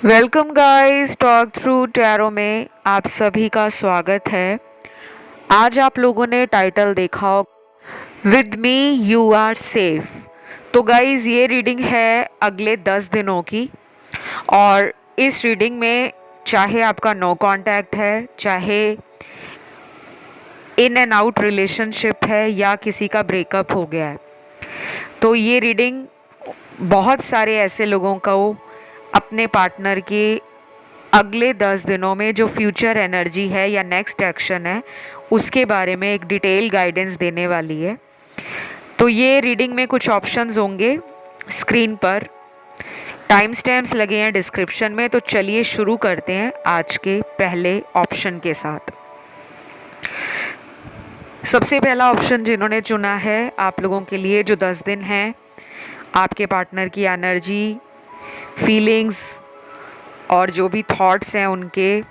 Welcome guys, talk through tarot में आप सभी का स्वागत है। आज आप लोगों ने टाइटल देखा हो, with me you are safe. तो गाइस, ये रीडिंग है अगले 10 दिनों की। और इस रीडिंग में चाहे आपका नो कांटेक्ट है, चाहे इन एंड आउट रिलेशनशिप है, या किसी का ब्रेकअप हो गया है, तो ये रीडिंग बहुत सारे ऐसे लोगों को अपने पार्टनर के अगले 10 दिनों में जो फ्यूचर एनर्जी है या नेक्स्ट एक्शन है उसके बारे में एक डिटेल गाइडेंस देने वाली है। तो ये रीडिंग में कुछ ऑप्शंस होंगे स्क्रीन पर, टाइम स्टैम्प्स लगे हैं डिस्क्रिप्शन में। तो चलिए शुरू करते हैं आज के पहले ऑप्शन के साथ। सबसे पहला ऑप्शन जिन्होंने चुना है आप लोगों के लिए, जो 10 दिन हैं आपके पार्टनर की एनर्जी, फीलिंग्स और जो भी थॉट्स हैं उनके,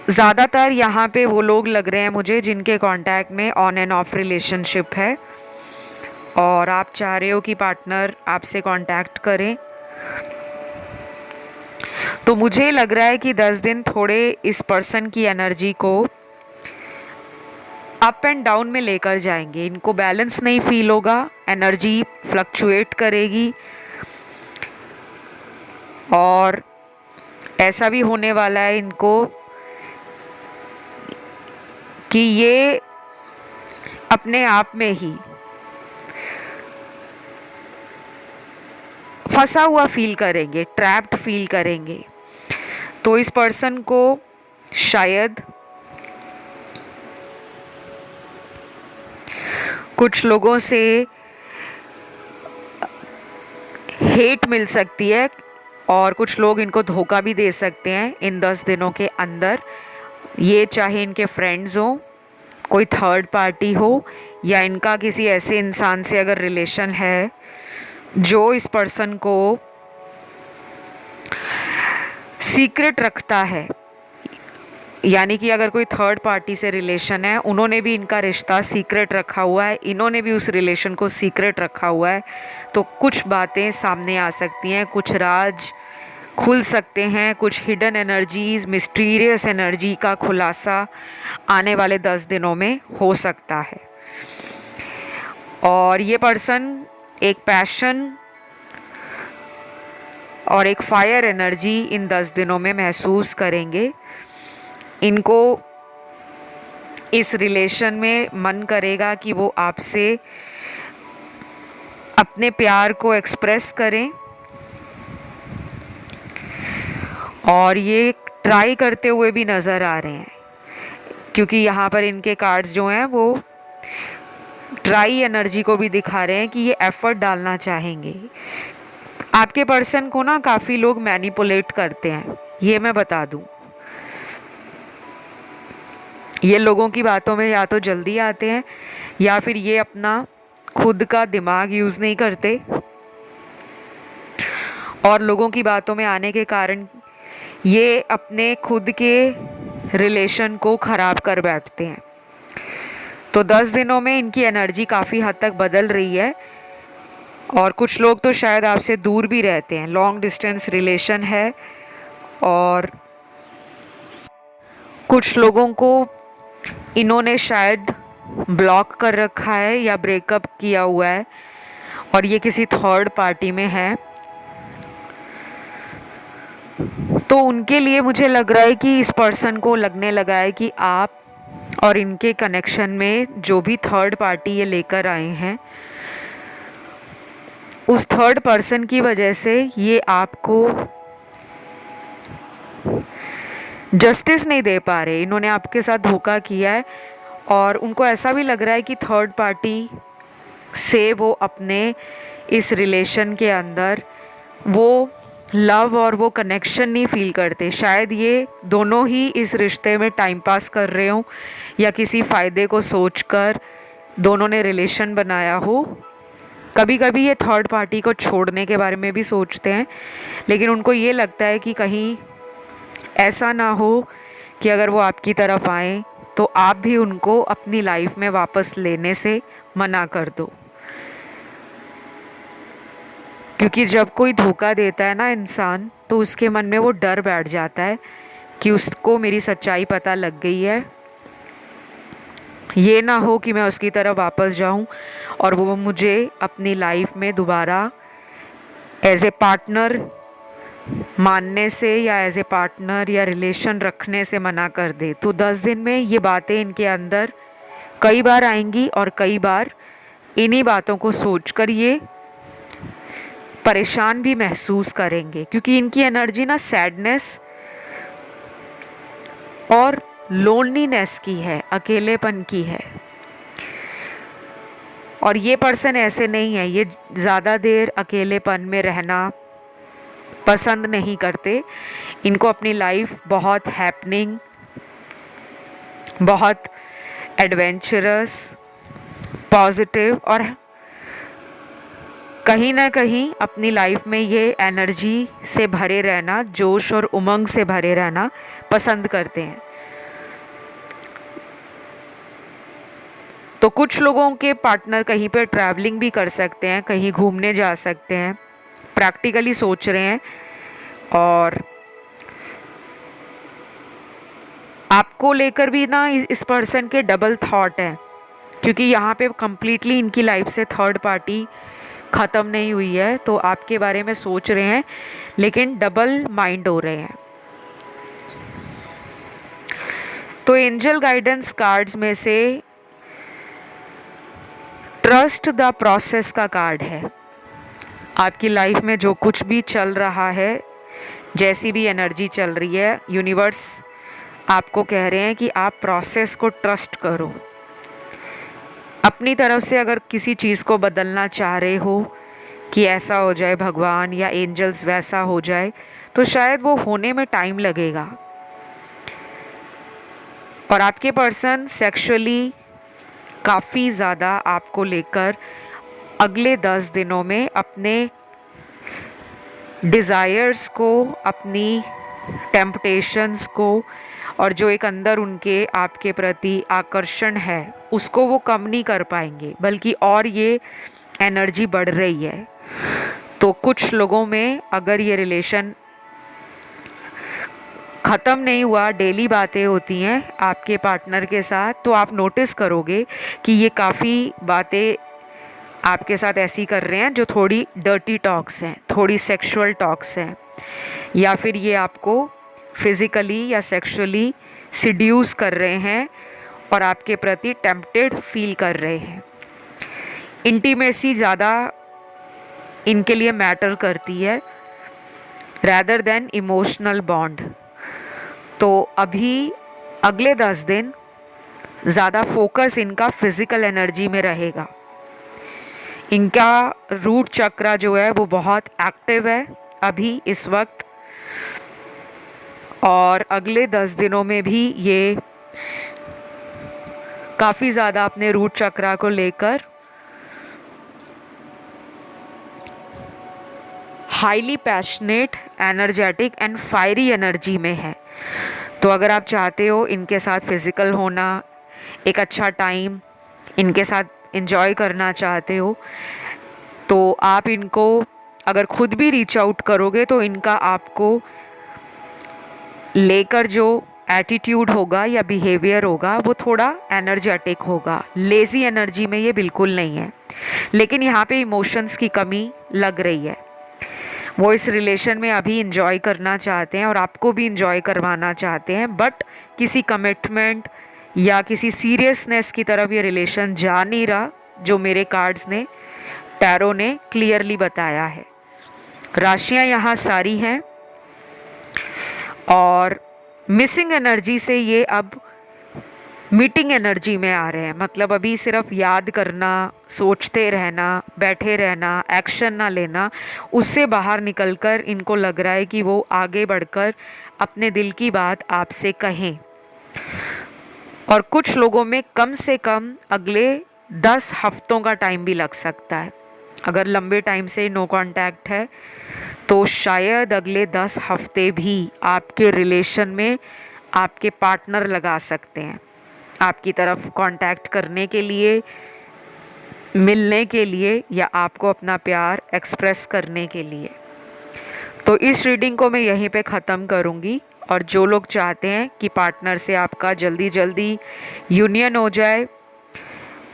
ज़्यादातर यहाँ पे वो लोग लग रहे हैं मुझे जिनके कांटेक्ट में ऑन एंड ऑफ रिलेशनशिप है और आप चाह रहे हो कि पार्टनर आपसे कांटेक्ट करें। तो मुझे लग रहा है कि 10 दिन थोड़े इस पर्सन की एनर्जी को अप एंड डाउन में लेकर जाएंगे। इनको बैलेंस नहीं फील होगा, एनर्जी फ्लक्चुएट करेगी और ऐसा भी होने वाला है इनको कि ये अपने आप में ही फंसा हुआ फील करेंगे, ट्रैप्ड फील करेंगे। तो इस पर्सन को शायद कुछ लोगों से हेट मिल सकती है और कुछ लोग इनको धोखा भी दे सकते हैं इन 10 दिनों के अंदर। ये चाहे इनके फ्रेंड्स हो, कोई थर्ड पार्टी हो, या इनका किसी ऐसे इंसान से अगर रिलेशन है जो इस पर्सन को सीक्रेट रखता है। यानी कि अगर कोई थर्ड पार्टी से रिलेशन है, उन्होंने भी इनका रिश्ता सीक्रेट रखा हुआ है, इन्होंने भी उस रिलेशन को सीक्रेट रखा हुआ है, तो कुछ बातें सामने आ सकती हैं, कुछ राज खुल सकते हैं, कुछ हिडन एनर्जीज, मिस्टीरियस एनर्जी का खुलासा आने वाले 10 दिनों में हो सकता है। और ये पर्सन एक पैशन और एक फायर एनर्जी इन 10 दिनों में महसूस करेंगे। इनको इस रिलेशन में मन करेगा कि वो आपसे अपने प्यार को एक्सप्रेस करें और ये ट्राई करते हुए भी नज़र आ रहे हैं, क्योंकि यहाँ पर इनके कार्ड्स जो हैं वो ट्राई एनर्जी को भी दिखा रहे हैं कि ये एफर्ट डालना चाहेंगे। आपके पर्सन को ना काफ़ी लोग मैनिपुलेट करते हैं, ये मैं बता दूं। ये लोगों की बातों में या तो जल्दी आते हैं या फिर ये अपना खुद का दिमाग यूज़ नहीं करते और लोगों की बातों में आने के कारण ये अपने खुद के रिलेशन को ख़राब कर बैठते हैं। तो 10 दिनों में इनकी एनर्जी काफ़ी हद तक बदल रही है और कुछ लोग तो शायद आपसे दूर भी रहते हैं, लॉन्ग डिस्टेंस रिलेशन है। और कुछ लोगों को इन्होंने शायद ब्लॉक कर रखा है या ब्रेकअप किया हुआ है और ये किसी थर्ड पार्टी में है। तो उनके लिए मुझे लग रहा है कि इस पर्सन को लगने लगा है कि आप और इनके कनेक्शन में जो भी थर्ड पार्टी ये लेकर आए हैं, उस थर्ड पर्सन की वजह से ये आपको जस्टिस नहीं दे पा रहे। इन्होंने आपके साथ धोखा किया है और उनको ऐसा भी लग रहा है कि थर्ड पार्टी से वो अपने इस रिलेशन के अंदर वो लव और वो कनेक्शन नहीं फील करते। शायद ये दोनों ही इस रिश्ते में टाइम पास कर रहे हों या किसी फ़ायदे को सोचकर दोनों ने रिलेशन बनाया हो। कभी कभी ये थर्ड पार्टी को छोड़ने के बारे में भी सोचते हैं, लेकिन उनको ये लगता है कि कहीं ऐसा ना हो कि अगर वो आपकी तरफ आए तो आप भी उनको अपनी लाइफ में वापस लेने से मना कर दो। क्योंकि जब कोई धोखा देता है ना इंसान, तो उसके मन में वो डर बैठ जाता है कि उसको मेरी सच्चाई पता लग गई है, ये ना हो कि मैं उसकी तरफ वापस जाऊं और वो मुझे अपनी लाइफ में दोबारा एज ए पार्टनर मानने से या एज ए पार्टनर या रिलेशन रखने से मना कर दे। तो 10 दिन में ये बातें इनके अंदर कई बार आएंगी और कई बार इन्हीं बातों को सोचकर ये परेशान भी महसूस करेंगे, क्योंकि इनकी एनर्जी ना सैडनेस और लोनलीनेस की है, अकेलेपन की है। और ये पर्सन ऐसे नहीं है, ये ज़्यादा देर अकेलेपन में रहना पसंद नहीं करते। इनको अपनी लाइफ बहुत हैपनिंग, बहुत एडवेंचरस, पॉजिटिव और कहीं ना कहीं अपनी लाइफ में ये एनर्जी से भरे रहना, जोश और उमंग से भरे रहना पसंद करते हैं। तो कुछ लोगों के पार्टनर कहीं पे ट्रैवलिंग भी कर सकते हैं, कहीं घूमने जा सकते हैं, प्रैक्टिकली सोच रहे हैं। और आपको लेकर भी ना इस पर्सन के डबल थॉट है, क्योंकि यहाँ पे कंप्लीटली इनकी लाइफ से थर्ड पार्टी ख़त्म नहीं हुई है, तो आपके बारे में सोच रहे हैं लेकिन डबल माइंड हो रहे हैं। तो एंजल गाइडेंस कार्ड्स में से ट्रस्ट द प्रोसेस का कार्ड है। आपकी लाइफ में जो कुछ भी चल रहा है, जैसी भी एनर्जी चल रही है, यूनिवर्स आपको कह रहे हैं कि आप प्रोसेस को ट्रस्ट करो। अपनी तरफ से अगर किसी चीज़ को बदलना चाह रहे हो कि ऐसा हो जाए भगवान या एंजल्स वैसा हो जाए, तो शायद वो होने में टाइम लगेगा। और आपके पर्सन सेक्सुअली काफ़ी ज़्यादा आपको लेकर अगले 10 दिनों में अपने डिज़ायर्स को, अपनी टेम्पटेशंस को और जो एक अंदर उनके आपके प्रति आकर्षण है उसको वो कम नहीं कर पाएंगे, बल्कि और ये एनर्जी बढ़ रही है। तो कुछ लोगों में अगर ये रिलेशन ख़त्म नहीं हुआ, डेली बातें होती हैं आपके पार्टनर के साथ, तो आप नोटिस करोगे कि ये काफ़ी बातें आपके साथ ऐसी कर रहे हैं जो थोड़ी डर्टी टॉक्स हैं, थोड़ी सेक्सुअल टॉक्स हैं, या फिर ये आपको फिज़िकली या सेक्सुअली सिड्यूस कर रहे हैं और आपके प्रति टेम्प्टेड फील कर रहे हैं। इंटीमेसी ज़्यादा इनके लिए मैटर करती है रैदर देन इमोशनल बॉन्ड। तो अभी अगले 10 दिन ज़्यादा फोकस इनका फिज़िकल एनर्जी में रहेगा। इनका रूट चक्रा जो है वो बहुत एक्टिव है अभी इस वक्त, और अगले 10 दिनों में भी ये काफ़ी ज़्यादा अपने रूट चक्रा को लेकर highly passionate, energetic and fiery energy में है। तो अगर आप चाहते हो इनके साथ फिज़िकल होना, एक अच्छा टाइम इनके साथ एंजॉय करना चाहते हो, तो आप इनको अगर खुद भी रीच आउट करोगे तो इनका आपको लेकर जो एटीट्यूड होगा या बिहेवियर होगा वो थोड़ा एनर्जेटिक होगा। लेज़ी एनर्जी में ये बिल्कुल नहीं है, लेकिन यहाँ पे इमोशंस की कमी लग रही है। वो इस रिलेशन में अभी इंजॉय करना चाहते हैं और आपको भी इंजॉय करवाना चाहते हैं, बट किसी कमिटमेंट या किसी सीरियसनेस की तरफ ये रिलेशन जा नहीं रहा, जो मेरे कार्ड्स ने, टैरो ने क्लियरली बताया है। राशियाँ यहाँ सारी हैं और मिसिंग एनर्जी से ये अब मीटिंग एनर्जी में आ रहे हैं। मतलब अभी सिर्फ याद करना, सोचते रहना, बैठे रहना, एक्शन ना लेना, उससे बाहर निकलकर इनको लग रहा है कि वो आगे बढ़कर अपने दिल की बात आपसे कहें। और कुछ लोगों में कम से कम अगले 10 हफ्तों का टाइम भी लग सकता है। अगर लंबे टाइम से नो कांटेक्ट है तो शायद अगले 10 हफ्ते भी आपके रिलेशन में आपके पार्टनर लगा सकते हैं आपकी तरफ कांटेक्ट करने के लिए, मिलने के लिए या आपको अपना प्यार एक्सप्रेस करने के लिए। तो इस रीडिंग को मैं यहीं पे ख़त्म करूँगी। और जो लोग चाहते हैं कि पार्टनर से आपका जल्दी जल्दी यूनियन हो जाए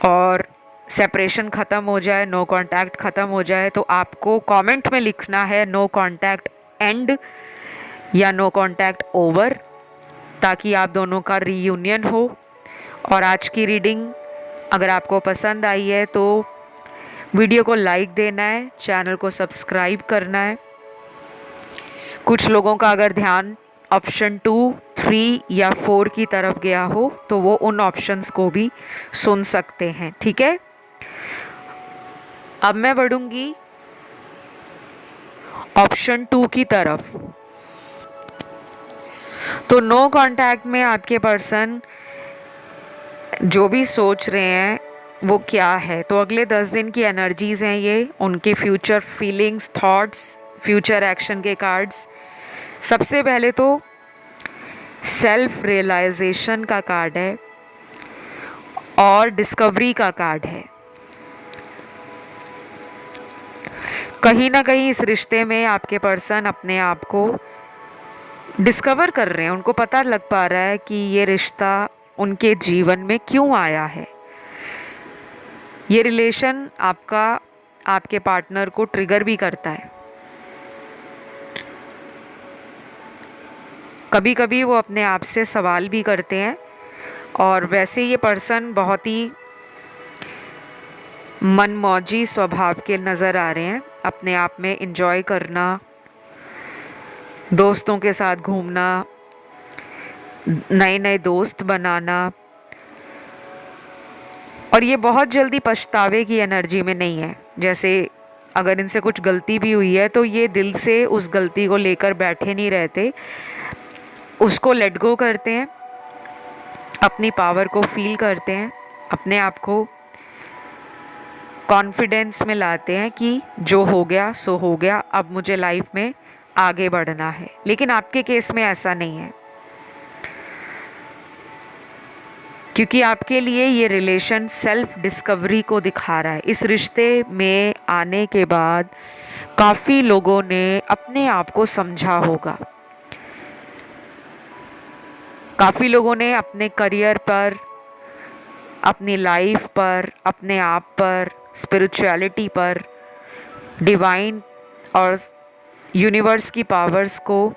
और सेपरेशन ख़त्म हो जाए, नो कांटेक्ट ख़त्म हो जाए, तो आपको कमेंट में लिखना है नो कांटेक्ट एंड या नो कांटेक्ट ओवर, ताकि आप दोनों का रीयूनियन हो। और आज की रीडिंग अगर आपको पसंद आई है तो वीडियो को लाइक देना है, चैनल को सब्सक्राइब करना है। कुछ लोगों का अगर ध्यान ऑप्शन 2, 3 या 4 की तरफ गया हो तो वो उन ऑप्शंस को भी सुन सकते हैं, ठीक है। अब मैं बढ़ूंगी ऑप्शन 2 की तरफ। तो नो कांटेक्ट में आपके पर्सन जो भी सोच रहे हैं वो क्या है। तो अगले 10 दिन की एनर्जीज हैं ये, उनके future feelings, thoughts, future action के कार्ड्स। सबसे पहले तो सेल्फ रियलाइजेशन का कार्ड है और डिस्कवरी का कार्ड है। कहीं ना कहीं इस रिश्ते में आपके पर्सन अपने आप को डिस्कवर कर रहे हैं, उनको पता लग पा रहा है कि ये रिश्ता उनके जीवन में क्यों आया है। ये रिलेशन आपके पार्टनर को ट्रिगर भी करता है। कभी कभी वो अपने आप से सवाल भी करते हैं। और वैसे ये पर्सन बहुत ही मनमौजी स्वभाव के नज़र आ रहे हैं। अपने आप में इंजॉय करना, दोस्तों के साथ घूमना, नए नए दोस्त बनाना। और ये बहुत जल्दी पछतावे की एनर्जी में नहीं है। जैसे अगर इनसे कुछ गलती भी हुई है तो ये दिल से उस गलती को लेकर बैठे नहीं रहते, उसको लेट गो करते हैं, अपनी पावर को फील करते हैं, अपने आप को कॉन्फिडेंस में लाते हैं कि जो हो गया सो हो गया, अब मुझे लाइफ में आगे बढ़ना है। लेकिन आपके केस में ऐसा नहीं है, क्योंकि आपके लिए ये रिलेशन सेल्फ डिस्कवरी को दिखा रहा है। इस रिश्ते में आने के बाद काफ़ी लोगों ने अपने आप को समझा होगा, काफ़ी लोगों ने अपने करियर पर, अपनी लाइफ पर, अपने आप पर, स्पिरिचुअलिटी पर, डिवाइन और यूनिवर्स की पावर्स को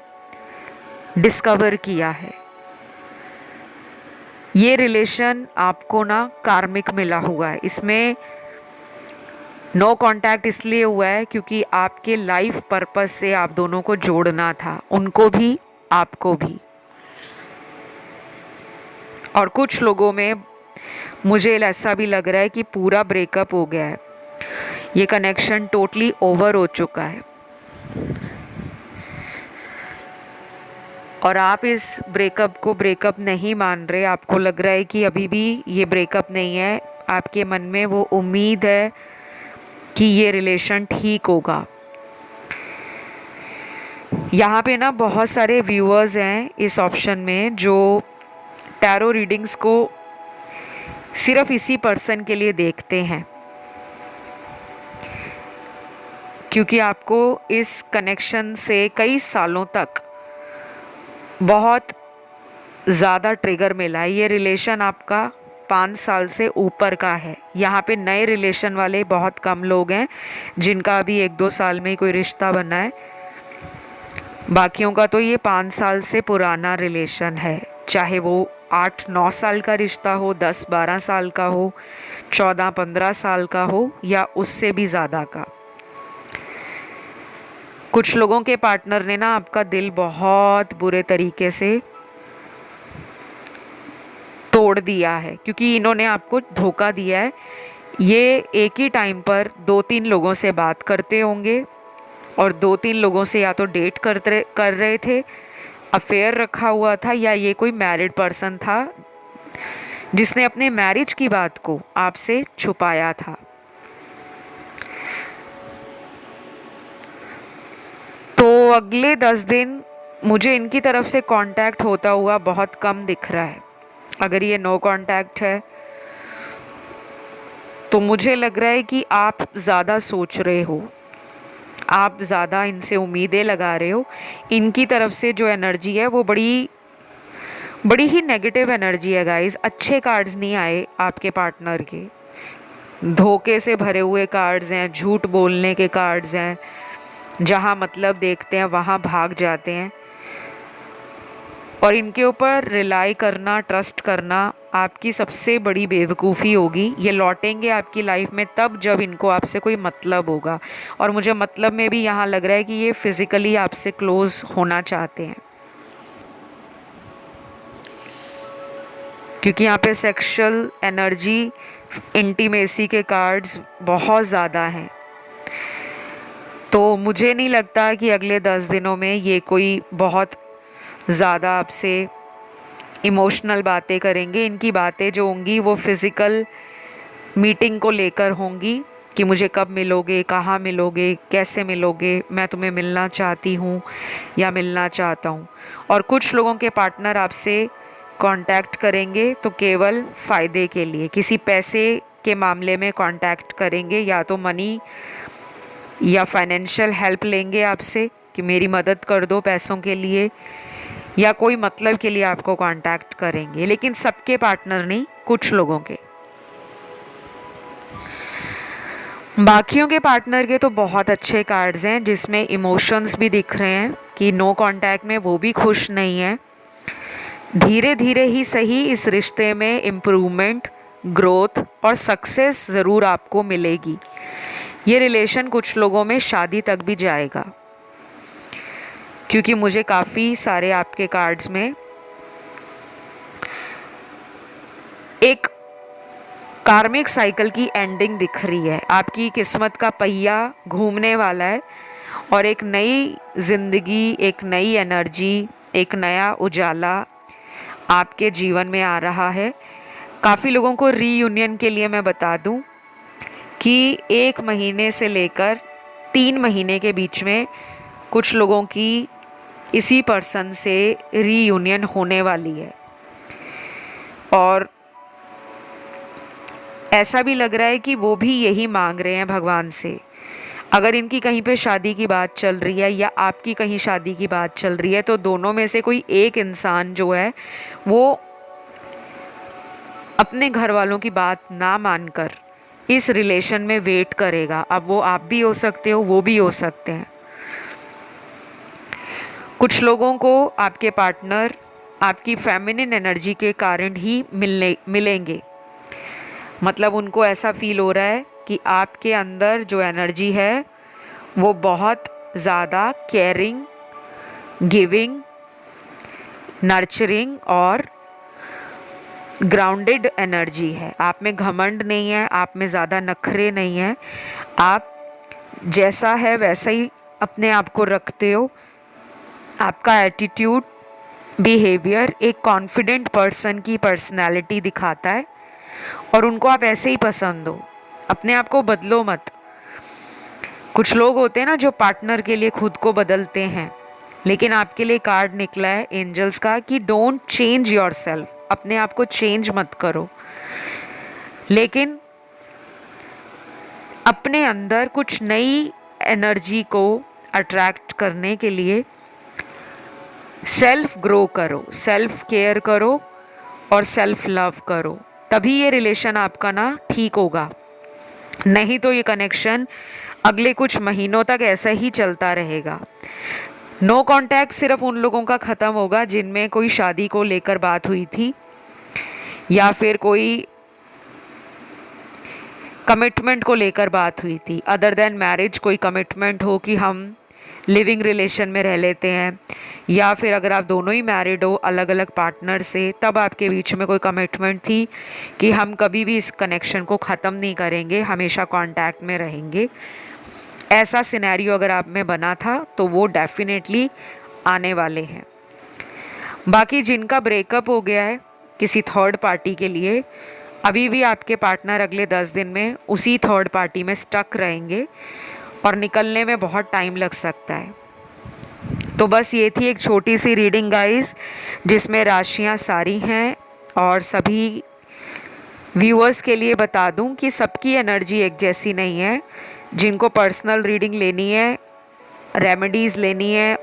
डिस्कवर किया है। ये रिलेशन आपको ना कार्मिक मिला हुआ है। इसमें नो कांटेक्ट इसलिए हुआ है क्योंकि आपके लाइफ पर्पस से आप दोनों को जोड़ना था, उनको भी आपको भी। और कुछ लोगों में मुझे ऐसा भी लग रहा है कि पूरा ब्रेकअप हो गया है, ये कनेक्शन टोटली ओवर हो चुका है। और आप इस ब्रेकअप को ब्रेकअप नहीं मान रहे, आपको लग रहा है कि अभी भी ये ब्रेकअप नहीं है। आपके मन में वो उम्मीद है कि ये रिलेशन ठीक होगा। यहाँ पे ना बहुत सारे व्यूअर्स हैं इस ऑप्शन में जो टैरो रीडिंग्स को सिर्फ इसी पर्सन के लिए देखते हैं, क्योंकि आपको इस कनेक्शन से कई सालों तक बहुत ज़्यादा ट्रिगर मिला है। ये रिलेशन आपका 5 साल से ऊपर का है। यहाँ पे नए रिलेशन वाले बहुत कम लोग हैं जिनका अभी 1-2 साल में ही कोई रिश्ता बना है। बाकियों का तो ये 5 साल से पुराना रिलेशन है, चाहे वो 8-9 साल का रिश्ता हो, 10-12 साल का हो, 14-15 साल का हो या उससे भी ज़्यादा का। कुछ लोगों के पार्टनर ने ना आपका दिल बहुत बुरे तरीके से तोड़ दिया है, क्योंकि इन्होंने आपको धोखा दिया है। ये एक ही टाइम पर 2-3 लोगों से बात करते होंगे और 2-3 लोगों से या तो डेट कर रहे थे, अफेयर रखा हुआ था, या ये कोई मैरिड पर्सन था जिसने अपने मैरिज की बात को आपसे छुपाया था। तो अगले 10 दिन मुझे इनकी तरफ से कांटेक्ट होता हुआ बहुत कम दिख रहा है। अगर ये नो कांटेक्ट है तो मुझे लग रहा है कि आप ज़्यादा सोच रहे हो, आप ज़्यादा इनसे उम्मीदें लगा रहे हो। इनकी तरफ से जो एनर्जी है वो बड़ी बड़ी ही नेगेटिव एनर्जी है गाइस। अच्छे कार्ड्स नहीं आए आपके पार्टनर के, धोखे से भरे हुए कार्ड्स हैं, झूठ बोलने के कार्ड्स हैं, जहाँ मतलब देखते हैं वहाँ भाग जाते हैं। और इनके ऊपर रिलाई करना, ट्रस्ट करना आपकी सबसे बड़ी बेवकूफ़ी होगी। ये लौटेंगे आपकी लाइफ में तब जब इनको आपसे कोई मतलब होगा। और मुझे मतलब में भी यहाँ लग रहा है कि ये फिज़िकली आपसे क्लोज़ होना चाहते हैं, क्योंकि यहाँ पे सेक्सुअल एनर्जी, इंटीमेसी के कार्ड्स बहुत ज़्यादा हैं। तो मुझे नहीं लगता कि अगले 10 दिनों में ये कोई बहुत ज़्यादा आपसे इमोशनल बातें करेंगे। इनकी बातें जो होंगी वो फिज़िकल मीटिंग को लेकर होंगी कि मुझे कब मिलोगे, कहाँ मिलोगे, कैसे मिलोगे, मैं तुम्हें मिलना चाहती हूँ या मिलना चाहता हूँ। और कुछ लोगों के पार्टनर आपसे कांटेक्ट करेंगे तो केवल फ़ायदे के लिए, किसी पैसे के मामले में कांटेक्ट करेंगे, या तो मनी या फाइनेंशियल हेल्प लेंगे आपसे कि मेरी मदद कर दो पैसों के लिए, या कोई मतलब के लिए आपको कांटेक्ट करेंगे। लेकिन सबके पार्टनर नहीं, कुछ लोगों के। बाकियों के पार्टनर के तो बहुत अच्छे कार्ड्स हैं, जिसमें इमोशंस भी दिख रहे हैं कि नो कांटेक्ट में वो भी खुश नहीं है। धीरे धीरे ही सही इस रिश्ते में इम्प्रूवमेंट, ग्रोथ और सक्सेस ज़रूर आपको मिलेगी। ये रिलेशन कुछ लोगों में शादी तक भी जाएगा, क्योंकि मुझे काफ़ी सारे आपके कार्ड्स में एक कार्मिक साइकिल की एंडिंग दिख रही है। आपकी किस्मत का पहिया घूमने वाला है और एक नई ज़िंदगी, एक नई एनर्जी, एक नया उजाला आपके जीवन में आ रहा है। काफ़ी लोगों को रीयूनियन के लिए मैं बता दूं कि 1 महीने से लेकर 3 महीने के बीच में कुछ लोगों की इसी पर्सन से रीयूनियन होने वाली है। और ऐसा भी लग रहा है कि वो भी यही मांग रहे हैं भगवान से। अगर इनकी कहीं पे शादी की बात चल रही है या आपकी कहीं शादी की बात चल रही है, तो दोनों में से कोई एक इंसान जो है वो अपने घर वालों की बात ना मानकर इस रिलेशन में वेट करेगा। अब वो आप भी हो सकते हो, वो भी हो सकते हैं। कुछ लोगों को आपके पार्टनर आपकी फेमिनिन एनर्जी के कारण ही मिलेंगे। मतलब उनको ऐसा फील हो रहा है कि आपके अंदर जो एनर्जी है वो बहुत ज़्यादा केयरिंग, गिविंग, नर्चरिंग और ग्राउंडेड एनर्जी है। आप में घमंड नहीं है, आप में ज़्यादा नखरे नहीं हैं। आप जैसा है वैसा ही अपने आप को रखते हो। आपका एटीट्यूड, बिहेवियर एक कॉन्फिडेंट पर्सन की पर्सनैलिटी दिखाता है और उनको आप ऐसे ही पसंद हो। अपने आप को बदलो मत। कुछ लोग होते हैं ना जो पार्टनर के लिए खुद को बदलते हैं, लेकिन आपके लिए कार्ड निकला है एंजल्स का कि डोंट चेंज योरसेल्फ। अपने आप को चेंज मत करो, लेकिन अपने अंदर कुछ नई एनर्जी को अट्रैक्ट करने के लिए सेल्फ ग्रो करो, सेल्फ केयर करो और सेल्फ लव करो। तभी ये रिलेशन आपका ना ठीक होगा। नहीं तो ये कनेक्शन अगले कुछ महीनों तक ऐसा ही चलता रहेगा। नो कांटेक्ट सिर्फ उन लोगों का ख़त्म होगा जिनमें कोई शादी को लेकर बात हुई थी या फिर कोई कमिटमेंट को लेकर बात हुई थी। अदर देन मैरिज कोई कमिटमेंट हो कि हम लिविंग रिलेशन में रह लेते हैं, या फिर अगर आप दोनों ही मैरिड हो अलग अलग पार्टनर से, तब आपके बीच में कोई कमिटमेंट थी कि हम कभी भी इस कनेक्शन को ख़त्म नहीं करेंगे, हमेशा कांटेक्ट में रहेंगे। ऐसा सिनेरियो अगर आप में बना था तो वो डेफिनेटली आने वाले हैं। बाकी जिनका ब्रेकअप हो गया है किसी थर्ड पार्टी के लिए, अभी भी आपके पार्टनर अगले 10 दिन में उसी थर्ड पार्टी में स्टक रहेंगे और निकलने में बहुत टाइम लग सकता है। तो बस ये थी एक छोटी सी रीडिंग गाइस, जिसमें राशियां सारी हैं और सभी व्यूअर्स के लिए बता दूं कि सबकी एनर्जी एक जैसी नहीं है। जिनको पर्सनल रीडिंग लेनी है, रेमेडीज़ लेनी है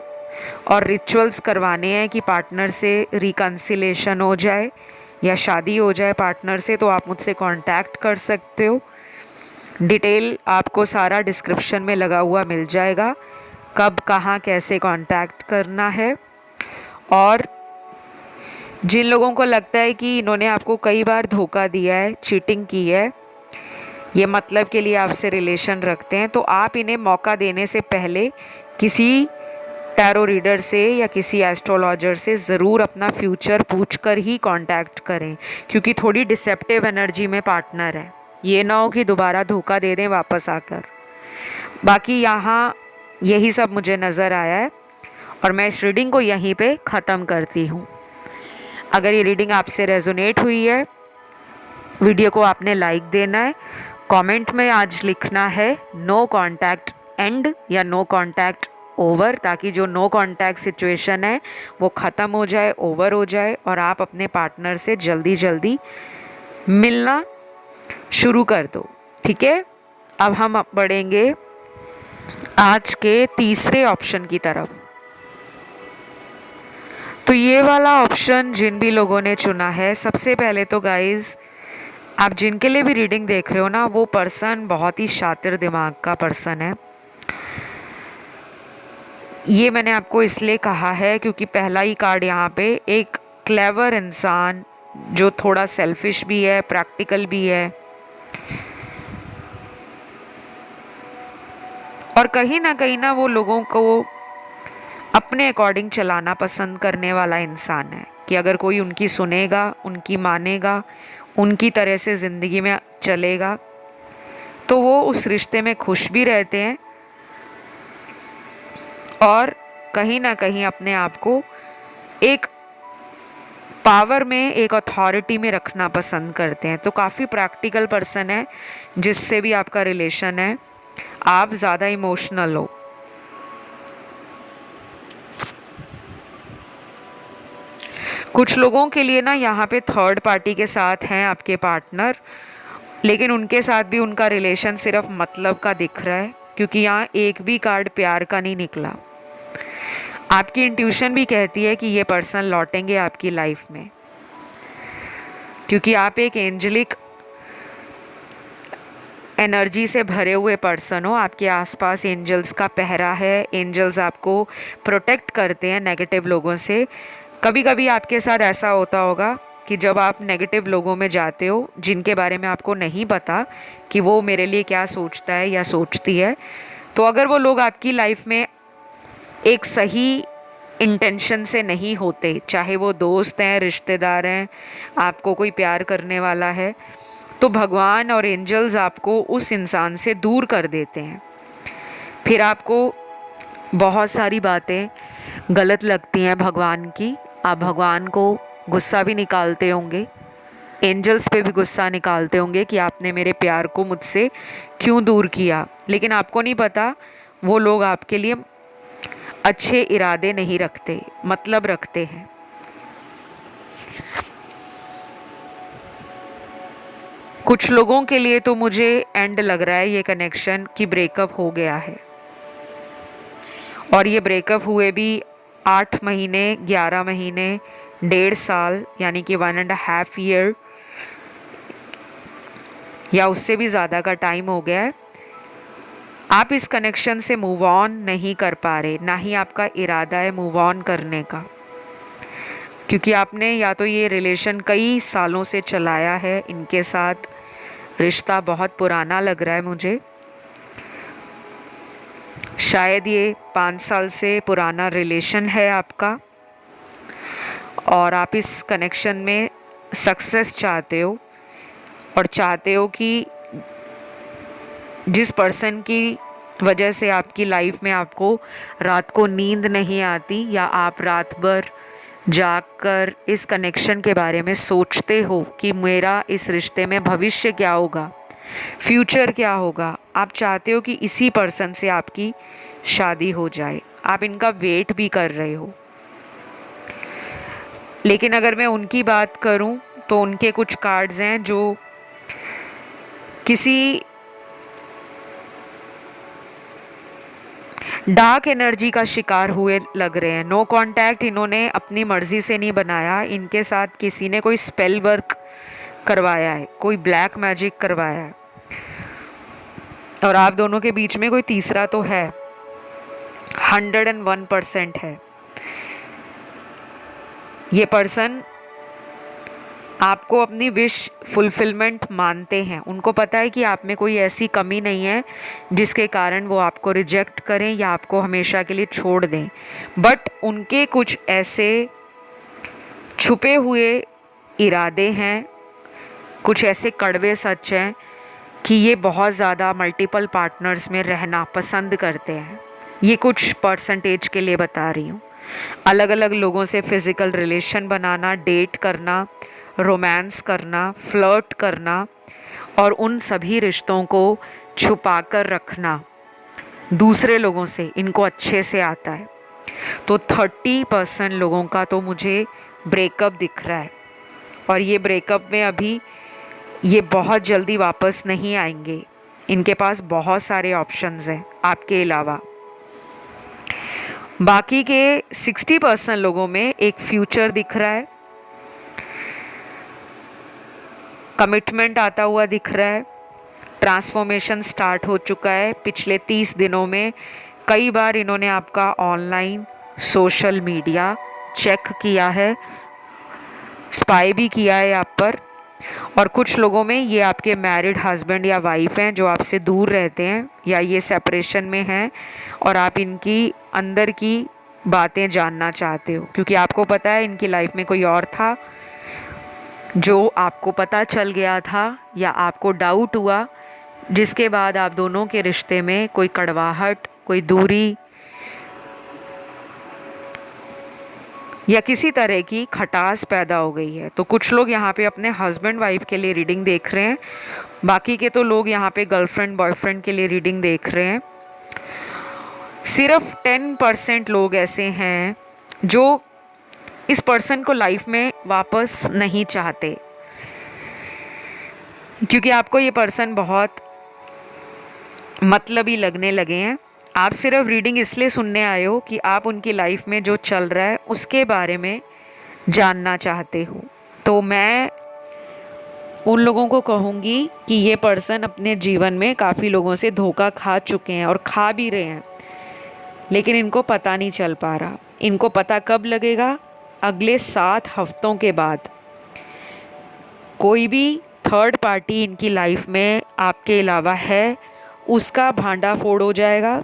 और रिचुअल्स करवाने हैं कि पार्टनर से रिकन्सिलेशन हो जाए या शादी हो जाए पार्टनर से, तो आप मुझसे कांटेक्ट कर सकते हो। डिटेल आपको सारा डिस्क्रिप्शन में लगा हुआ मिल जाएगा, कब कहाँ कैसे कांटेक्ट करना है। और जिन लोगों को लगता है कि इन्होंने आपको कई बार धोखा दिया है, चीटिंग की है, ये मतलब के लिए आपसे रिलेशन रखते हैं, तो आप इन्हें मौका देने से पहले किसी टैरो रीडर से या किसी एस्ट्रोलॉजर से ज़रूर अपना फ्यूचर पूछकर ही कांटेक्ट करें, क्योंकि थोड़ी डिसेप्टिव एनर्जी में पार्टनर है। ये ना हो कि दोबारा धोखा दे दें वापस आकर। बाकी यहाँ यही सब मुझे नज़र आया है और मैं इस रीडिंग को यहीं पे ख़त्म करती हूँ। अगर ये रीडिंग आपसे रेजोनेट हुई है, वीडियो को आपने लाइक देना है, कमेंट में आज लिखना है नो कांटेक्ट एंड या नो कांटेक्ट ओवर, ताकि जो नो कांटेक्ट सिचुएशन है वो ख़त्म हो जाए, ओवर हो जाए और आप अपने पार्टनर से जल्दी जल्दी मिलना शुरू कर दो। ठीक है, अब हम बढ़ेंगे आज के तीसरे ऑप्शन की तरफ। तो ये वाला ऑप्शन जिन भी लोगों ने चुना है, सबसे पहले तो गाइज़, आप जिनके लिए भी रीडिंग देख रहे हो ना, वो पर्सन बहुत ही शातिर दिमाग का पर्सन है। ये मैंने आपको इसलिए कहा है क्योंकि पहला ही कार्ड यहाँ पे एक क्लेवर इंसान जो थोड़ा सेल्फिश भी है, प्रैक्टिकल भी है और कहीं ना वो लोगों को अपने अकॉर्डिंग चलाना पसंद करने वाला इंसान है कि अगर कोई उनकी सुनेगा, उनकी मानेगा, उनकी तरह से ज़िंदगी में चलेगा तो वो उस रिश्ते में खुश भी रहते हैं और कहीं ना कहीं अपने आप को एक पावर में, एक अथॉरिटी में रखना पसंद करते हैं। तो काफ़ी प्रैक्टिकल पर्सन है जिससे भी आपका रिलेशन है। आप ज़्यादा इमोशनल हो। कुछ लोगों के लिए ना यहाँ पे थर्ड पार्टी के साथ हैं आपके पार्टनर, लेकिन उनके साथ भी उनका रिलेशन सिर्फ मतलब का दिख रहा है, क्योंकि यहाँ एक भी कार्ड प्यार का नहीं निकला। आपकी इंट्यूशन भी कहती है कि ये पर्सन लौटेंगे आपकी लाइफ में, क्योंकि आप एक एंजलिक एनर्जी से भरे हुए पर्सन हो। आपके आसपास एंजल्स का पहरा है, एंजल्स आपको प्रोटेक्ट करते हैं नेगेटिव लोगों से। कभी कभी आपके साथ ऐसा होता होगा कि जब आप नेगेटिव लोगों में जाते हो जिनके बारे में आपको नहीं पता कि वो मेरे लिए क्या सोचता है या सोचती है, तो अगर वो लोग आपकी लाइफ में एक सही इंटेंशन से नहीं होते, चाहे वो दोस्त हैं, रिश्तेदार हैं, आपको कोई प्यार करने वाला है, तो भगवान और एंजल्स आपको उस इंसान से दूर कर देते हैं। फिर आपको बहुत सारी बातें गलत लगती हैं भगवान की। आप भगवान को गुस्सा भी निकालते होंगे, एंजल्स पे भी गुस्सा निकालते होंगे कि आपने मेरे प्यार को मुझसे क्यों दूर किया, लेकिन आपको नहीं पता वो लोग आपके लिए अच्छे इरादे नहीं रखते, मतलब रखते हैं। कुछ लोगों के लिए तो मुझे एंड लग रहा है ये कनेक्शन कि ब्रेकअप हो गया है, और ये ब्रेकअप हुए भी 8 महीने, 11 महीने, 1.5 साल यानी कि 1.5 ईयर या उससे भी ज़्यादा का टाइम हो गया है। आप इस कनेक्शन से मूव ऑन नहीं कर पा रहे, ना ही आपका इरादा है मूव ऑन करने का, क्योंकि आपने या तो ये रिलेशन कई सालों से चलाया है, इनके साथ रिश्ता बहुत पुराना लग रहा है मुझे। शायद ये 5 साल से पुराना रिलेशन है आपका और आप इस कनेक्शन में सक्सेस चाहते हो और चाहते हो कि जिस पर्सन की वजह से आपकी लाइफ में आपको रात को नींद नहीं आती या आप रात भर जागकर इस कनेक्शन के बारे में सोचते हो कि मेरा इस रिश्ते में भविष्य क्या होगा, फ्यूचर क्या होगा, आप चाहते हो कि इसी पर्सन से आपकी शादी हो जाए। आप इनका वेट भी कर रहे हो। लेकिन अगर मैं उनकी बात करूं तो उनके कुछ कार्ड्स हैं जो किसी डार्क एनर्जी का शिकार हुए लग रहे हैं। नो कांटेक्ट इन्होंने अपनी मर्जी से नहीं बनाया, इनके साथ किसी ने कोई स्पेल वर्क करवाया है, कोई ब्लैक मैजिक करवाया है, और आप दोनों के बीच में कोई तीसरा तो है, 101% है। ये पर्सन आपको अपनी विश फुलफिलमेंट मानते हैं, उनको पता है कि आप में कोई ऐसी कमी नहीं है जिसके कारण वो आपको रिजेक्ट करें या आपको हमेशा के लिए छोड़ दें, बट उनके कुछ ऐसे छुपे हुए इरादे हैं, कुछ ऐसे कड़वे सच हैं कि ये बहुत ज़्यादा मल्टीपल पार्टनर्स में रहना पसंद करते हैं। ये कुछ परसेंटेज के लिए बता रही हूँ। अलग अलग लोगों से फिज़िकल रिलेशन बनाना, डेट करना, रोमांस करना, फ्लर्ट करना और उन सभी रिश्तों को छुपा कर रखना दूसरे लोगों से इनको अच्छे से आता है। तो 30% लोगों का तो मुझे ब्रेकअप दिख रहा है, और ये ब्रेकअप में अभी ये बहुत जल्दी वापस नहीं आएंगे। इनके पास बहुत सारे ऑप्शंस हैं आपके अलावा। बाकी के 60% लोगों में एक फ्यूचर दिख रहा है, कमिटमेंट आता हुआ दिख रहा है, ट्रांसफॉर्मेशन स्टार्ट हो चुका है। पिछले 30 दिनों में कई बार इन्होंने आपका ऑनलाइन सोशल मीडिया चेक किया है, स्पाई भी किया है आप पर। और कुछ लोगों में ये आपके मैरिड हस्बैंड या वाइफ हैं जो आपसे दूर रहते हैं, या ये सेपरेशन में हैं और आप इनकी अंदर की बातें जानना चाहते हो, क्योंकि आपको पता है इनकी लाइफ में कोई और था जो आपको पता चल गया था या आपको डाउट हुआ, जिसके बाद आप दोनों के रिश्ते में कोई कड़वाहट, कोई दूरी या किसी तरह की खटास पैदा हो गई है। तो कुछ लोग यहाँ पे अपने हस्बैंड वाइफ के लिए रीडिंग देख रहे हैं, बाकी के तो लोग यहाँ पे गर्लफ्रेंड बॉयफ्रेंड के लिए रीडिंग देख रहे हैं। सिर्फ 10% लोग ऐसे हैं जो इस पर्सन को लाइफ में वापस नहीं चाहते, क्योंकि आपको ये पर्सन बहुत मतलबी लगने लगे हैं। आप सिर्फ रीडिंग इसलिए सुनने आए हो कि आप उनकी लाइफ में जो चल रहा है उसके बारे में जानना चाहते हो। तो मैं उन लोगों को कहूँगी कि ये पर्सन अपने जीवन में काफ़ी लोगों से धोखा खा चुके हैं और खा भी रहे हैं, लेकिन इनको पता नहीं चल पा रहा। इनको पता कब लगेगा? अगले 7 हफ्तों के बाद। कोई भी थर्ड पार्टी इनकी लाइफ में आपके अलावा है, उसका भांडा फोड़ हो जाएगा,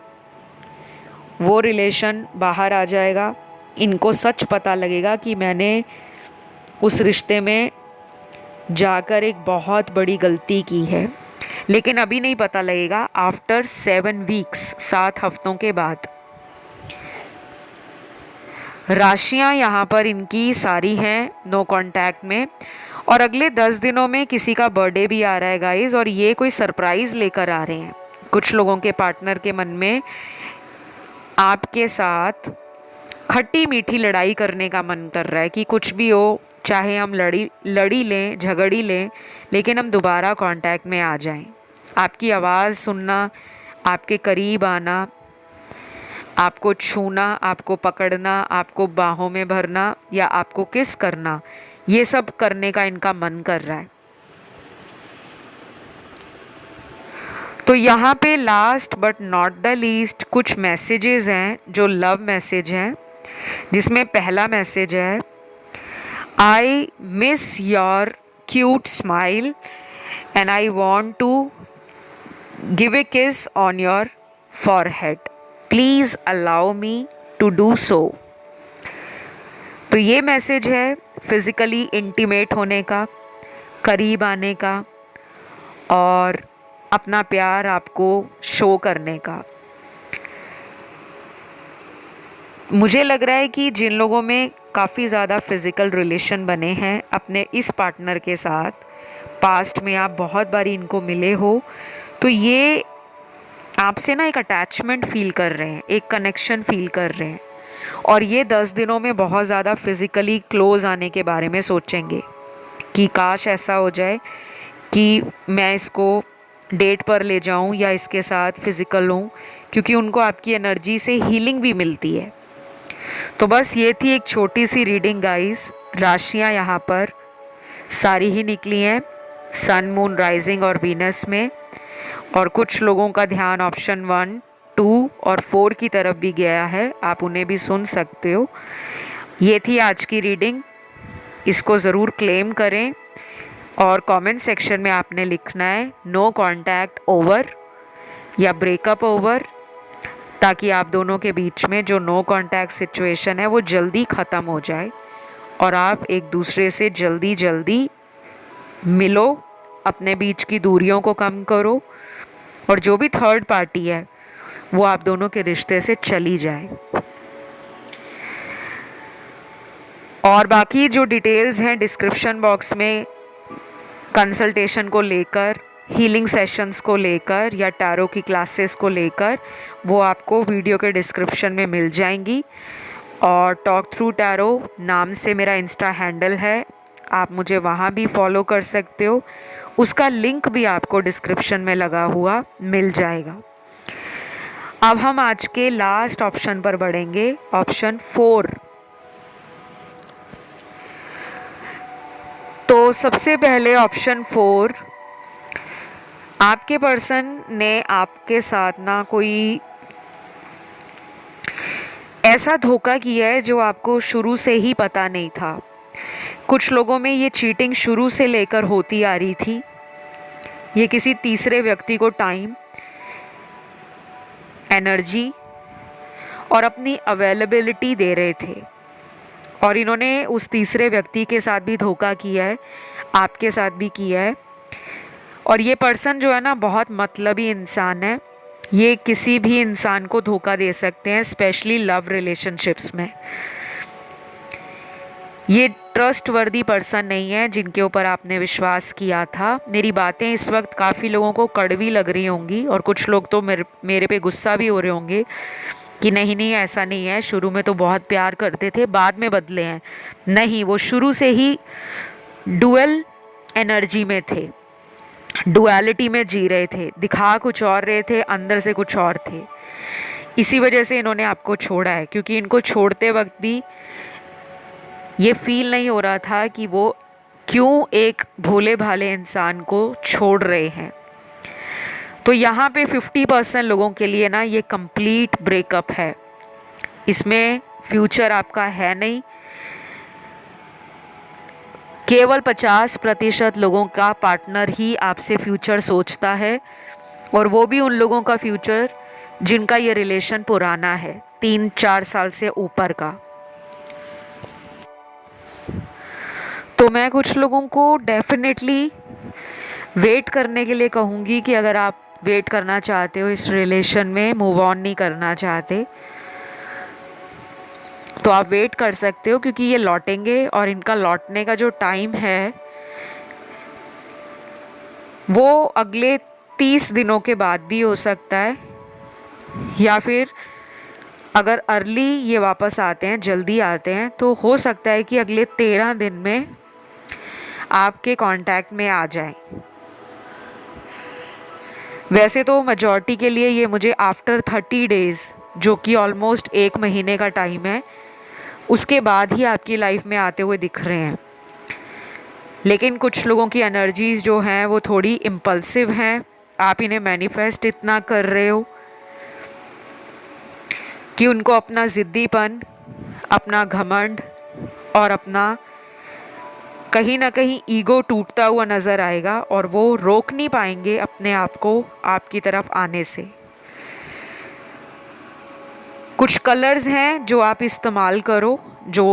वो रिलेशन बाहर आ जाएगा। इनको सच पता लगेगा कि मैंने उस रिश्ते में जाकर एक बहुत बड़ी गलती की है, लेकिन अभी नहीं पता लगेगा, आफ्टर 7 वीक्स, 7 हफ्तों के बाद। राशियां यहाँ पर इनकी सारी हैं नो कांटेक्ट में, और अगले 10 दिनों में किसी का बर्थडे भी आ रहा है गाइस, और ये कोई सरप्राइज़ लेकर आ रहे हैं। कुछ लोगों के पार्टनर के मन में आपके साथ खट्टी मीठी लड़ाई करने का मन कर रहा है कि कुछ भी हो, चाहे हम लड़ी लें, झगड़ी लें, लेकिन हम दोबारा कांटेक्ट में आ जाएं। आपकी आवाज़ सुनना, आपके करीब आना, आपको छूना, आपको पकड़ना, आपको बाहों में भरना या आपको किस करना, ये सब करने का इनका मन कर रहा है। तो यहाँ पे last but not the least कुछ मैसेजेस हैं जो लव मैसेज हैं, जिसमें पहला मैसेज है, I miss your cute smile and I want to give a kiss on your forehead, please allow me to do so. तो ये मैसेज है फिज़िकली इंटीमेट होने का, करीब आने का और अपना प्यार आपको शो करने का। मुझे लग रहा है कि जिन लोगों में काफ़ी ज़्यादा फिज़िकल रिलेशन बने हैं अपने इस पार्टनर के साथ, पास्ट में आप बहुत बारी इनको मिले हो, तो ये आपसे ना एक अटैचमेंट फील कर रहे हैं, एक कनेक्शन फील कर रहे हैं, और ये 10 दिनों में बहुत ज़्यादा फिज़िकली क्लोज आने के बारे में सोचेंगे कि काश ऐसा हो जाए कि मैं इसको डेट पर ले जाऊं या इसके साथ फिजिकल लूं, क्योंकि उनको आपकी एनर्जी से हीलिंग भी मिलती है। तो बस ये थी एक छोटी सी रीडिंग गाइस। राशियां यहाँ पर सारी ही निकली हैं, सन, मून, राइजिंग और वीनस में। और कुछ लोगों का ध्यान ऑप्शन 1, 2 और 4 की तरफ भी गया है, आप उन्हें भी सुन सकते हो। ये थी आज की रीडिंग, इसको ज़रूर क्लेम करें और कमेंट सेक्शन में आपने लिखना है नो कॉन्टैक्ट ओवर या ब्रेकअप ओवर, ताकि आप दोनों के बीच में जो नो कॉन्टैक्ट सिचुएशन है वो जल्दी ख़त्म हो जाए और आप एक दूसरे से जल्दी जल्दी मिलो, अपने बीच की दूरियों को कम करो और जो भी थर्ड पार्टी है वो आप दोनों के रिश्ते से चली जाए। और बाकी जो डिटेल्स हैं डिस्क्रिप्शन बॉक्स में, कंसल्टेशन को लेकर, हीलिंग सेशंस को लेकर या टैरो की क्लासेस को लेकर, वो आपको वीडियो के डिस्क्रिप्शन में मिल जाएंगी। और टॉक थ्रू टैरो नाम से मेरा इंस्टा हैंडल है, आप मुझे वहाँ भी फॉलो कर सकते हो, उसका लिंक भी आपको डिस्क्रिप्शन में लगा हुआ मिल जाएगा। अब हम आज के लास्ट ऑप्शन पर बढ़ेंगे, ऑप्शन 4। तो सबसे पहले ऑप्शन 4, आपके पर्सन ने आपके साथ ना कोई ऐसा धोखा किया है जो आपको शुरू से ही पता नहीं था। कुछ लोगों में ये चीटिंग शुरू से लेकर होती आ रही थी। ये किसी तीसरे व्यक्ति को टाइम, एनर्जी और अपनी अवेलेबिलिटी दे रहे थे और इन्होंने उस तीसरे व्यक्ति के साथ भी धोखा किया है, आपके साथ भी किया है। और ये पर्सन जो है ना बहुत मतलबी इंसान है, ये किसी भी इंसान को धोखा दे सकते हैं, स्पेशली लव रिलेशनशिप्स में। ये ट्रस्टवर्दी पर्सन नहीं है जिनके ऊपर आपने विश्वास किया था। मेरी बातें इस वक्त काफ़ी लोगों को कड़वी लग रही होंगी और कुछ लोग तो मेरे पे गुस्सा भी हो रहे होंगे कि नहीं नहीं ऐसा नहीं है, शुरू में तो बहुत प्यार करते थे, बाद में बदले हैं। नहीं, वो शुरू से ही डुअल एनर्जी में थे, डुअलिटी में जी रहे थे, दिखा कुछ और रहे थे, अंदर से कुछ और थे। इसी वजह से इन्होंने आपको छोड़ा है, क्योंकि इनको छोड़ते वक्त भी ये फील नहीं हो रहा था कि वो क्यों एक भोले भाले इंसान को छोड़ रहे हैं। तो यहाँ पे 50% लोगों के लिए ना ये कंप्लीट ब्रेकअप है, इसमें फ्यूचर आपका है नहीं। केवल 50% लोगों का पार्टनर ही आपसे फ्यूचर सोचता है, और वो भी उन लोगों का फ्यूचर जिनका ये रिलेशन पुराना है, 3-4 साल से ऊपर का। तो मैं कुछ लोगों को डेफिनेटली वेट करने के लिए कहूँगी कि अगर आप वेट करना चाहते हो इस रिलेशन में, मूव ऑन नहीं करना चाहते, तो आप वेट कर सकते हो, क्योंकि ये लौटेंगे और इनका लौटने का जो टाइम है वो अगले 30 दिनों के बाद भी हो सकता है, या फिर अगर अर्ली ये वापस आते हैं, जल्दी आते हैं, तो हो सकता है कि अगले 13 दिन में आपके कांटेक्ट में आ जाएं। वैसे तो मेजॉरिटी के लिए ये मुझे आफ्टर 30 डेज़, जो कि ऑलमोस्ट 1 महीने का टाइम है, उसके बाद ही आपकी लाइफ में आते हुए दिख रहे हैं। लेकिन कुछ लोगों की एनर्जीज़ जो हैं वो थोड़ी इम्पल्सिव हैं। आप इन्हें मैनिफेस्ट इतना कर रहे हो कि उनको अपना ज़िद्दीपन, अपना घमंड और अपना कहीं ना कहीं ईगो टूटता हुआ नज़र आएगा, और वो रोक नहीं पाएंगे अपने आप को आपकी तरफ आने से। कुछ कलर्स हैं जो आप इस्तेमाल करो, जो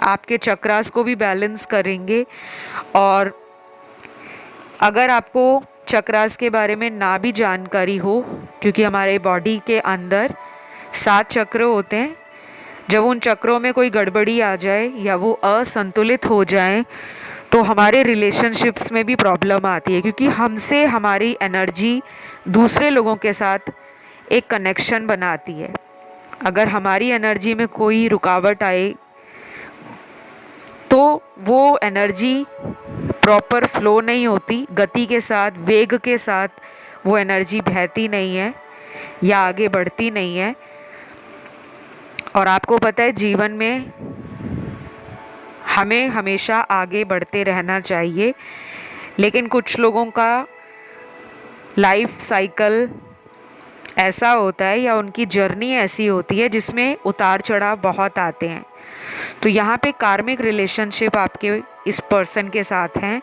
आपके चक्रास को भी बैलेंस करेंगे। और अगर आपको चक्रास के बारे में ना भी जानकारी हो, क्योंकि हमारे बॉडी के अंदर 7 चक्र होते हैं, जब उन चक्रों में कोई गड़बड़ी आ जाए या वो असंतुलित हो जाए तो हमारे रिलेशनशिप्स में भी प्रॉब्लम आती है, क्योंकि हमसे हमारी एनर्जी दूसरे लोगों के साथ एक कनेक्शन बनाती है। अगर हमारी एनर्जी में कोई रुकावट आए तो वो एनर्जी प्रॉपर फ्लो नहीं होती, गति के साथ, वेग के साथ वो एनर्जी बहती नहीं है या आगे बढ़ती नहीं है। और आपको पता है जीवन में हमें हमेशा आगे बढ़ते रहना चाहिए, लेकिन कुछ लोगों का लाइफ साइकिल ऐसा होता है या उनकी जर्नी ऐसी होती है जिसमें उतार चढ़ाव बहुत आते हैं। तो यहाँ पे कार्मिक रिलेशनशिप आपके इस पर्सन के साथ हैं,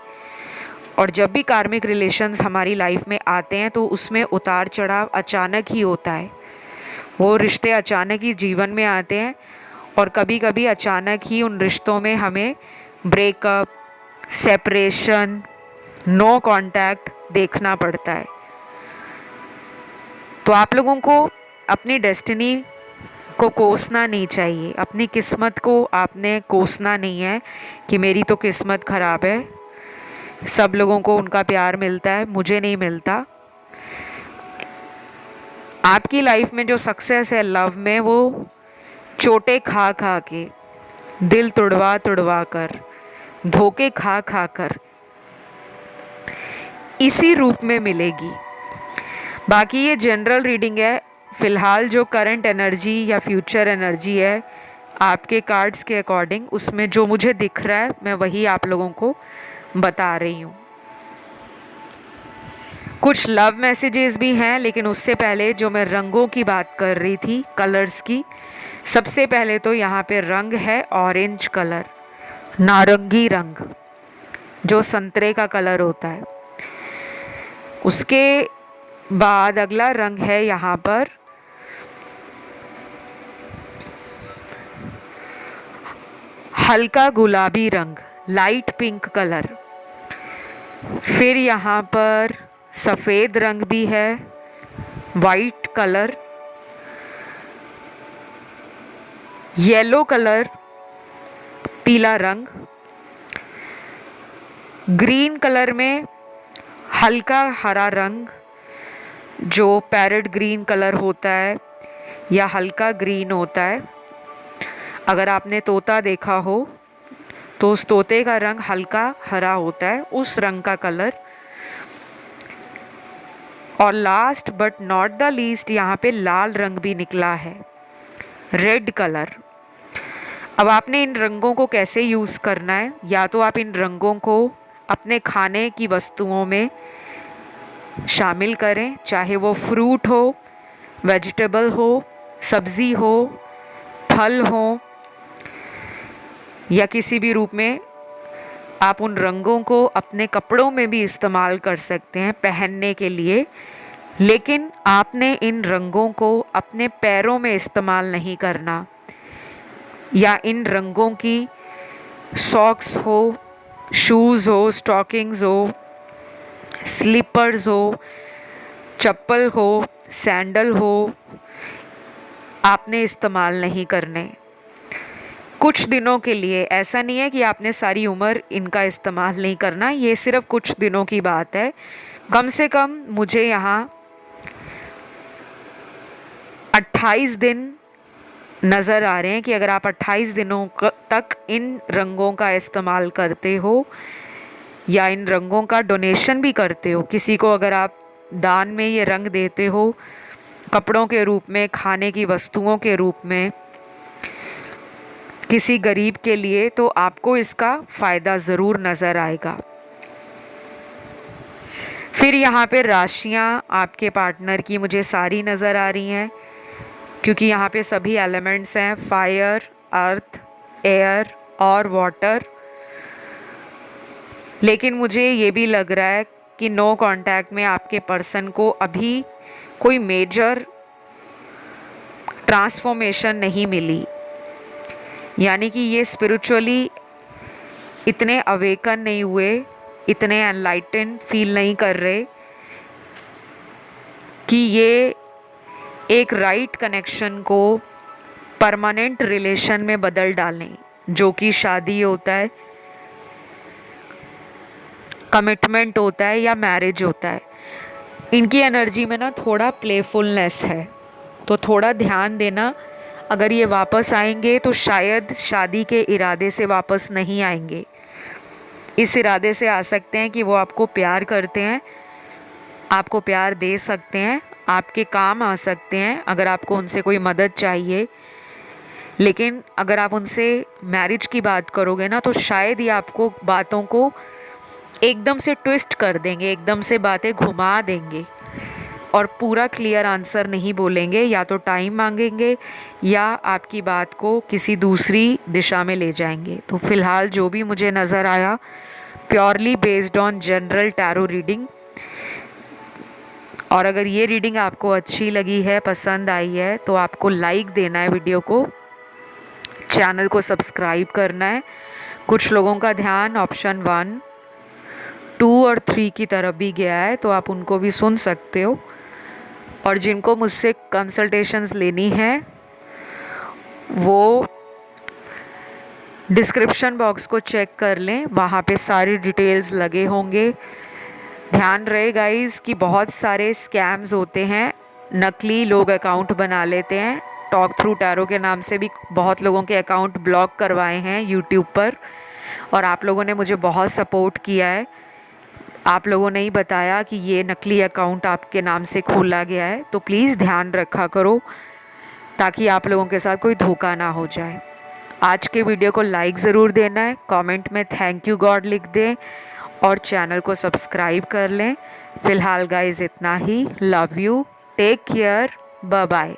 और जब भी कार्मिक रिलेशंस हमारी लाइफ में आते हैं तो उसमें उतार चढ़ाव अचानक ही होता है। वो रिश्ते अचानक ही जीवन में आते हैं और कभी कभी अचानक ही उन रिश्तों में हमें ब्रेकअप, सेपरेशन, नो कांटेक्ट देखना पड़ता है। तो आप लोगों को अपनी डेस्टिनी को कोसना नहीं चाहिए, अपनी किस्मत को आपने कोसना नहीं है कि मेरी तो किस्मत ख़राब है, सब लोगों को उनका प्यार मिलता है, मुझे नहीं मिलता। आपकी लाइफ में जो सक्सेस है लव में, वो चोटें खा खा के, दिल तुड़वा तुड़वा कर, धोखे खा खा कर इसी रूप में मिलेगी। बाकी ये जनरल रीडिंग है, फ़िलहाल जो करंट एनर्जी या फ्यूचर एनर्जी है आपके कार्ड्स के अकॉर्डिंग, उसमें जो मुझे दिख रहा है मैं वही आप लोगों को बता रही हूँ। कुछ लव मैसेजेस भी हैं, लेकिन उससे पहले जो मैं रंगों की बात कर रही थी, कलर्स की, सबसे पहले तो यहाँ पे रंग है ऑरेंज कलर, नारंगी रंग जो संतरे का कलर होता है। उसके बाद अगला रंग है यहाँ पर हल्का गुलाबी रंग, लाइट पिंक कलर। फिर यहाँ पर सफ़ेद रंग भी है, वाइट कलर, येलो कलर, पीला रंग, ग्रीन कलर में हल्का हरा रंग जो पैरेट ग्रीन कलर होता है या हल्का ग्रीन होता है। अगर आपने तोता देखा हो तो उस तोते का रंग हल्का हरा होता है, उस रंग का कलर। और last but not the least यहाँ पे लाल रंग भी निकला है, रेड कलर। अब आपने इन रंगों को कैसे यूज़ करना है, या तो आप इन रंगों को अपने खाने की वस्तुओं में शामिल करें, चाहे वो फ्रूट हो, वेजिटेबल हो, सब्ज़ी हो, फल हो, या किसी भी रूप में आप उन रंगों को अपने कपड़ों में भी इस्तेमाल कर सकते हैं पहनने के लिए। लेकिन आपने इन रंगों को अपने पैरों में इस्तेमाल नहीं करना, या इन रंगों की सॉक्स हो, शूज़ हो, स्टॉकिंग्स हो, स्लीपर्स हो, चप्पल हो, सैंडल हो, आपने इस्तेमाल नहीं करने कुछ दिनों के लिए। ऐसा नहीं है कि आपने सारी उम्र इनका इस्तेमाल नहीं करना, ये सिर्फ कुछ दिनों की बात है। कम से कम मुझे यहाँ 28 दिन नज़र आ रहे हैं कि अगर आप 28 दिनों तक इन रंगों का इस्तेमाल करते हो या इन रंगों का डोनेशन भी करते हो, किसी को अगर आप दान में ये रंग देते हो, कपड़ों के रूप में, खाने की वस्तुओं के रूप में, किसी गरीब के लिए, तो आपको इसका फ़ायदा ज़रूर नज़र आएगा। फिर यहाँ पे राशियाँ आपके पार्टनर की मुझे सारी नज़र आ रही हैं, क्योंकि यहाँ पे सभी एलिमेंट्स हैं, फायर, अर्थ, एयर और वाटर। लेकिन मुझे ये भी लग रहा है कि नो कांटेक्ट में आपके पर्सन को अभी कोई मेजर ट्रांसफॉर्मेशन नहीं मिली, यानी कि ये स्पिरिचुअली इतने अवेकन नहीं हुए, इतने एनलाइटन फील नहीं कर रहे कि ये एक राइट कनेक्शन को परमानेंट रिलेशन में बदल डालें, जो कि शादी होता है, कमिटमेंट होता है या मैरिज होता है। इनकी एनर्जी में ना थोड़ा प्लेफुलनेस है, तो थोड़ा ध्यान देना। अगर ये वापस आएंगे तो शायद शादी के इरादे से वापस नहीं आएंगे, इस इरादे से आ सकते हैं कि वो आपको प्यार करते हैं, आपको प्यार दे सकते हैं, आपके काम आ सकते हैं अगर आपको उनसे कोई मदद चाहिए। लेकिन अगर आप उनसे मैरिज की बात करोगे ना, तो शायद ये आपको बातों को एकदम से ट्विस्ट कर देंगे, एकदम से बातें घुमा देंगे और पूरा क्लियर आंसर नहीं बोलेंगे, या तो टाइम मांगेंगे या आपकी बात को किसी दूसरी दिशा में ले जाएंगे। तो फिलहाल जो भी मुझे नज़र आया, purely based on general tarot reading. और अगर ये रीडिंग आपको अच्छी लगी है, पसंद आई है, तो आपको लाइक देना है वीडियो को, चैनल को सब्सक्राइब करना है। कुछ लोगों का ध्यान ऑप्शन 1, 2 और 3 की तरफ भी गया है, तो आप उनको भी सुन सकते हो। और जिनको मुझसे कंसल्टेशंस लेनी है वो डिस्क्रिप्शन बॉक्स को चेक कर लें, वहाँ पे सारी डिटेल्स लगे होंगे। ध्यान रहे गाइस कि बहुत सारे स्कैम्स होते हैं, नकली लोग अकाउंट बना लेते हैं। टॉक थ्रू टैरो के नाम से भी बहुत लोगों के अकाउंट ब्लॉक करवाए हैं यूट्यूब पर, और आप लोगों ने मुझे बहुत सपोर्ट किया है। आप लोगों ने ही बताया कि ये नकली अकाउंट आपके नाम से खोला गया है, तो प्लीज़ ध्यान रखा करो ताकि आप लोगों के साथ कोई धोखा ना हो जाए। आज के वीडियो को लाइक ज़रूर देना है, कमेंट में थैंक यू गॉड लिख दें और चैनल को सब्सक्राइब कर लें। फ़िलहाल गाइस इतना ही। Love you, take care, bye bye.